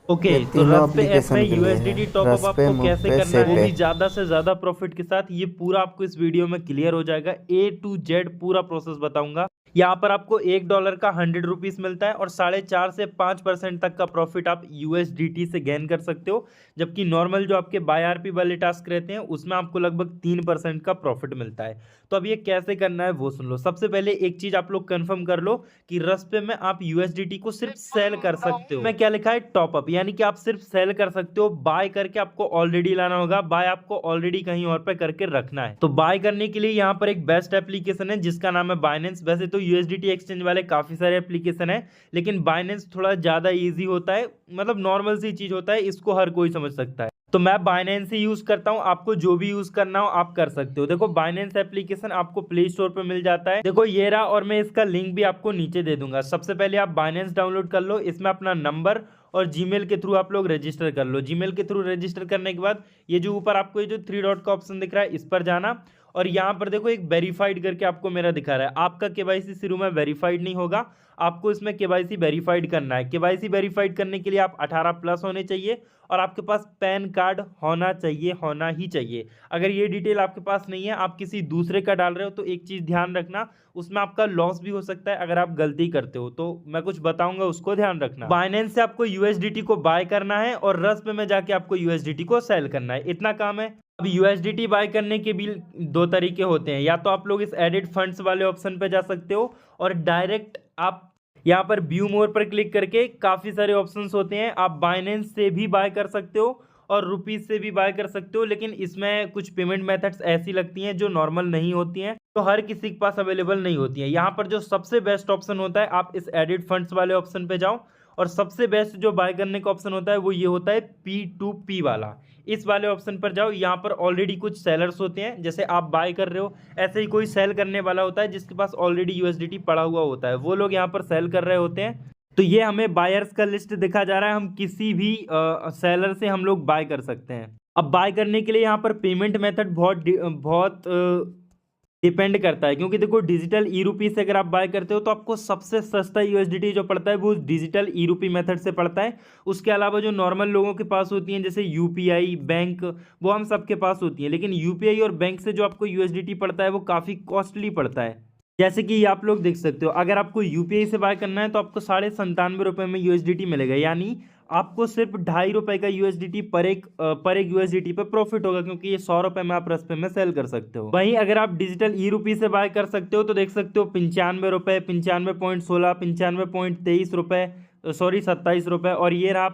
Okay, ये तो तीनों रस्पे ऐप में एप्लीकेशन के लिए है। यूएसडीटी टॉपअप रस्पे, आपको कैसे मूवपे, करना है वो सेपे। भी ज़्यादा से ज़्यादा प्रॉफिट के साथ, ये पूरा आपको इस वीडियो में क्लियर हो जाएगा। ए टू जेड पूरा प्रोसेस बताऊंगा। यहाँ पर आपको $1 का 100 रुपीज़ मिलता है और 4.5 से 5% तक का प्रॉफिट आप यूएसडीटी से गेन कर सकते हो। जबकि नॉर्मल जो आपके बाय आरपी वाले टास्क रहते हैं उसमें आपको लगभग 3% का प्रॉफिट मिलता है। तो अब ये कैसे करना है वो सुन लो। सबसे पहले एक चीज़ आप लोग कंफर्म कर लो कि रस्पे में आप यूएसडीटी को सिर्फ सेल कर सकते हो। मैं क्या लिखा है, टॉपअप, यानी कि आप सिर्फ सेल कर सकते हो। बाय करके आपको ऑलरेडी लाना होगा, बाय आपको ऑलरेडी कहीं और पे करके रखना है। तो बाय करने के लिए यहाँ पर एक बेस्ट एप्लीकेशन है जिसका नाम है बाइनेंस। वैसे तो यूएसडीटी एक्सचेंज वाले काफी सारे एप्लीकेशन है, लेकिन बाइनेंस थोड़ा ज्यादा ईजी होता है, मतलब नॉर्मल सी चीज होता है, इसको हर कोई समझ सकता है। तो मैं बाइनेंस ही यूज करता हूं, आपको जो भी यूज करना हो आप कर सकते हो। देखो बाइनेंस एप्लीकेशन आपको प्ले स्टोर पे मिल जाता है, देखो ये रहा, और मैं इसका लिंक भी आपको नीचे दे दूंगा। सबसे पहले आप बाइनेंस डाउनलोड कर लो, इसमें अपना नंबर और जीमेल के थ्रू आप लोग रजिस्टर कर लो। जीमेल के थ्रू रजिस्टर करने के बाद ये जो ऊपर आपको ये जो थ्री डॉट का ऑप्शन दिख रहा है इस पर जाना, और यहाँ पर देखो एक वेरीफाइड करके आपको मेरा दिखा रहा है। आपका केवाईसी शुरू में वेरीफाइड नहीं होगा, आपको इसमें केवाईसी वेरीफाइड करना है। केवाईसी वेरीफाइड करने के लिए आप 18 प्लस होने चाहिए और आपके पास पैन कार्ड होना चाहिए, होना ही चाहिए। अगर ये डिटेल आपके पास नहीं है, आप किसी दूसरे का डाल रहे हो, तो एक चीज़ ध्यान रखना, उसमें आपका लॉस भी हो सकता है अगर आप गलती करते हो। तो मैं कुछ बताऊंगा, उसको ध्यान रखना। बाइनेंस से आपको यूएसडीटी को बाय करना है और रस्प में जाके आपको यूएसडीटी को सेल करना है, इतना काम है। अब यूएसडीटी बाय करने के भी दो तरीके होते हैं, या तो आप लोग इस एडिट फंड्स वाले ऑप्शन पे जा सकते हो और डायरेक्ट आप यहाँ पर व्यू मोर पर क्लिक करके काफ़ी सारे ऑप्शंस होते हैं, आप बाइनेंस से भी बाय कर सकते हो और रुपीज़ से भी बाय कर सकते हो। लेकिन इसमें कुछ पेमेंट मेथड्स ऐसी लगती हैं जो नॉर्मल नहीं होती हैं, तो हर किसी के पास अवेलेबल नहीं होती हैं। यहाँ पर जो सबसे बेस्ट ऑप्शन होता है, आप इस एडिट फंड्स वाले ऑप्शन पे जाओ, और सबसे बेस्ट जो बाय करने का ऑप्शन होता है वो ये होता है P2P वाला। इस वाले ऑप्शन पर जाओ, यहाँ पर ऑलरेडी कुछ सेलर्स होते हैं, जैसे आप बाय कर रहे हो ऐसे ही कोई सेल करने वाला होता है जिसके पास ऑलरेडी यूएसडीटी पड़ा हुआ होता है, वो लोग यहाँ पर सेल कर रहे होते हैं। तो ये हमें बायर्स का लिस्ट दिखा जा रहा है, हम किसी भी सेलर से हम लोग बाय कर सकते हैं। अब बाय करने के लिए यहाँ पर पेमेंट मेथड बहुत डिपेंड करता है, क्योंकि देखो डिजिटल ई रूपी से अगर आप बाय करते हो तो आपको सबसे सस्ता यूएसडीटी जो पड़ता है वो डिजिटल ई रूपी मेथड से पड़ता है। उसके अलावा जो नॉर्मल लोगों के पास होती हैं जैसे यूपीआई, बैंक, वो हम सबके पास होती है, लेकिन यूपीआई और बैंक से जो आपको यूएसडीटी पड़ता है वो काफ़ी कॉस्टली पड़ता है। जैसे कि आप लोग देख सकते हो, अगर आपको यूपीआई से बाय करना है तो आपको 97.5 रुपये में यूएसडीटी मिलेगा, यानी आपको सिर्फ ₹2.5 का यूएसडीटी पर एक यूएसडीटी पे प्रॉफिट होगा, क्योंकि ये 100 रुपये में आप रस्पे में सेल कर सकते हो। वहीं अगर आप डिजिटल ई रूपी से बाय कर सकते हो तो देख सकते हो 95 रुपये, 95.16, 95.23 रुपये, सॉरी 27 रुपये, और ये रहा